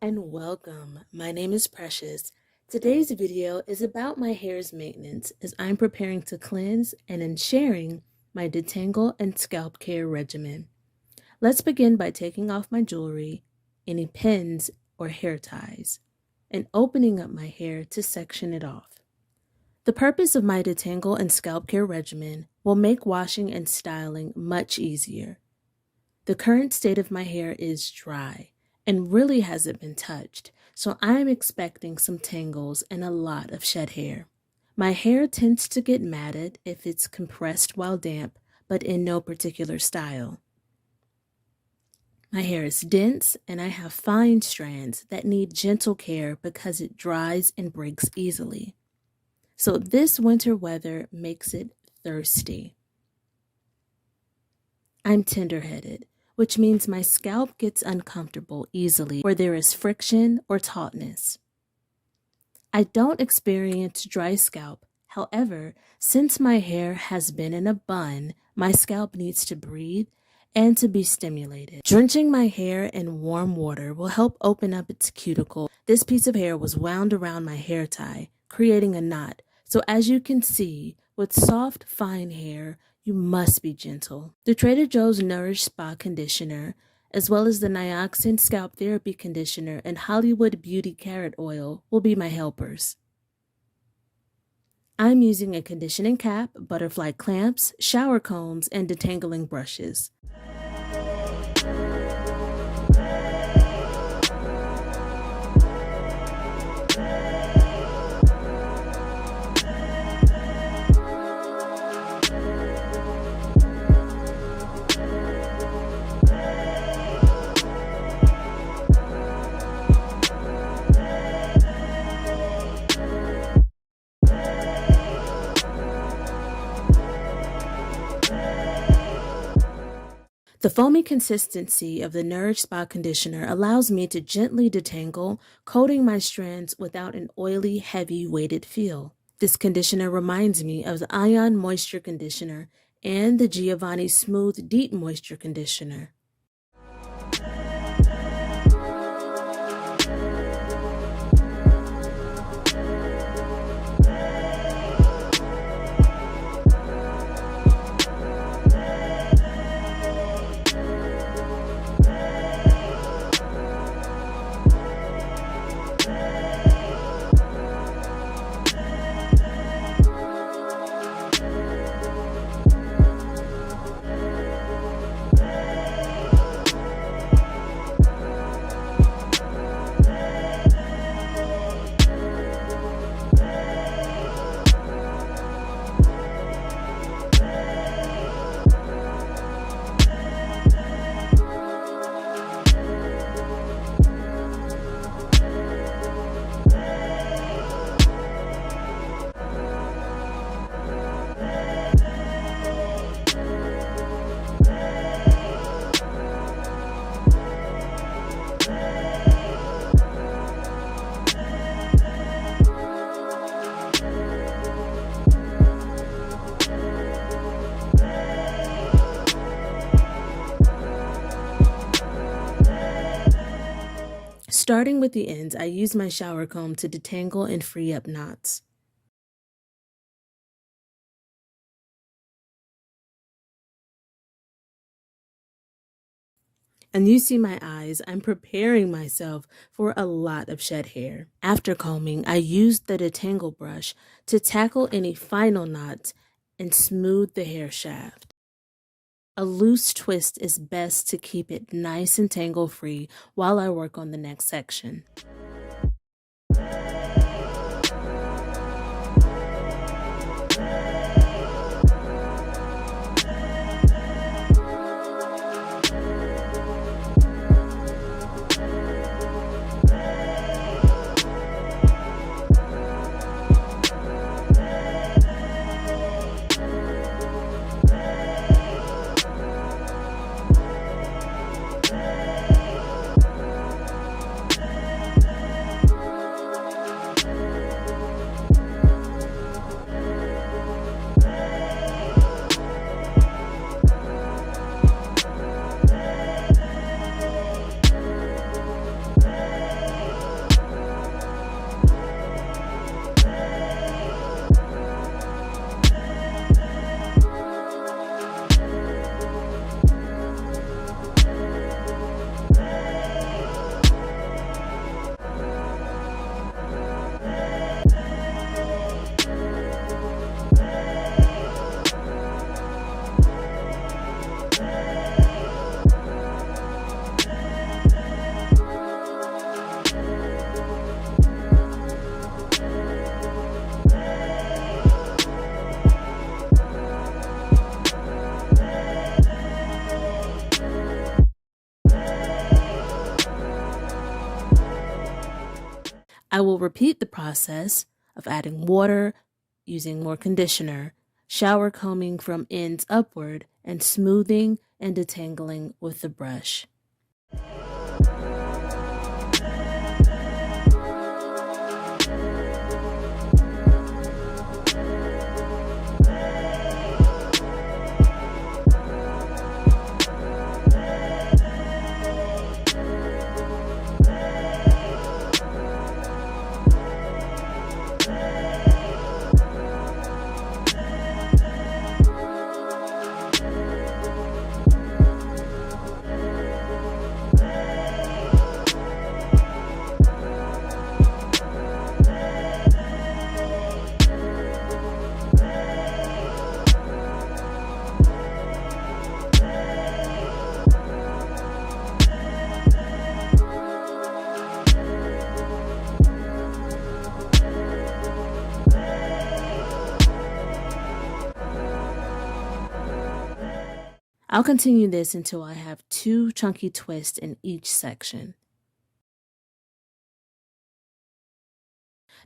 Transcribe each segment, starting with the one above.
and welcome. My name is Precious. Today's video is about my hair's maintenance as I'm preparing to cleanse and then sharing my detangle and scalp care regimen. Let's begin by taking off my jewelry, any pins or hair ties, and opening up my hair to section it off. The purpose of my detangle and scalp care regimen will make washing and styling much easier. The current state of my hair is dry and really hasn't been touched, so I'm expecting some tangles and a lot of shed hair. My hair tends to get matted if it's compressed while damp, but in no particular style. My hair is dense and I have fine strands that need gentle care because it dries and breaks easily. So this winter weather makes it thirsty. I'm tender-headed, which means my scalp gets uncomfortable easily where there is friction or tautness. I don't experience dry scalp. However, since my hair has been in a bun, my scalp needs to breathe and to be stimulated. Drenching my hair in warm water will help open up its cuticle. This piece of hair was wound around my hair tie, creating a knot. So as you can see, with soft, fine hair, you must be gentle. The Trader Joe's Nourish Spa Conditioner, as well as the Nioxin Scalp Therapy Conditioner and Hollywood Beauty Carrot Oil will be my helpers. I'm using a conditioning cap, butterfly clamps, shower combs, and detangling brushes. The foamy consistency of the Nourish Spa Conditioner allows me to gently detangle, coating my strands without an oily, heavy, weighted feel. This conditioner reminds me of the Ion Moisture Conditioner and the Giovanni Smooth Deep Moisture Conditioner. Starting with the ends, I use my shower comb to detangle and free up knots. And you see my eyes, I'm preparing myself for a lot of shed hair. After combing, I used the detangle brush to tackle any final knots and smooth the hair shaft. A loose twist is best to keep it nice and tangle-free while I work on the next section. I will repeat the process of adding water, using more conditioner, shower combing from ends upward, and smoothing and detangling with the brush. I'll continue this until I have 2 chunky twists in each section.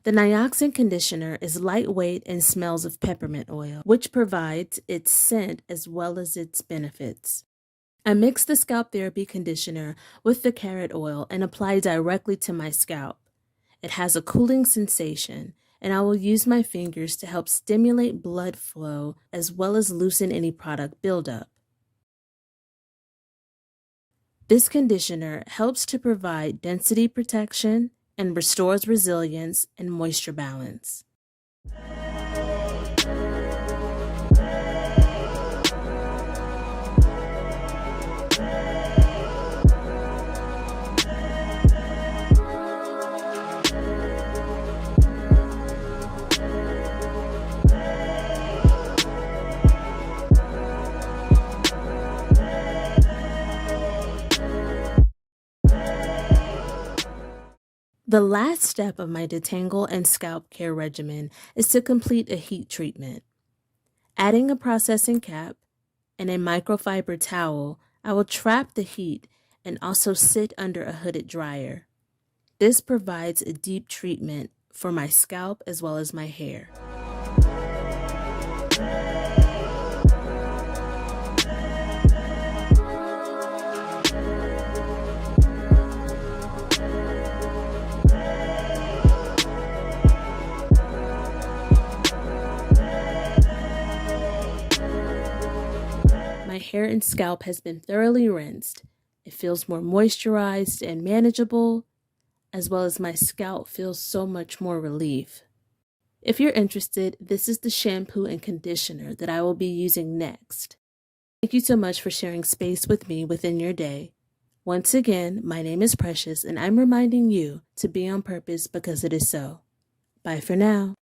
The Nioxin conditioner is lightweight and smells of peppermint oil, which provides its scent as well as its benefits. I mix the scalp therapy conditioner with the carrot oil and apply directly to my scalp. It has a cooling sensation, and I will use my fingers to help stimulate blood flow as well as loosen any product buildup. This conditioner helps to provide density protection and restores resilience and moisture balance. The last step of my detangle and scalp care regimen is to complete a heat treatment. Adding a processing cap and a microfiber towel, I will trap the heat and also sit under a hooded dryer. This provides a deep treatment for my scalp as well as my hair. My hair and scalp has been thoroughly rinsed. It feels more moisturized and manageable, as well as my scalp feels so much more relief. If you're interested, this is the shampoo and conditioner that I will be using next. Thank you so much for sharing space with me within your day. Once again, my name is Precious, and I'm reminding you to be on purpose because it is so. Bye for now.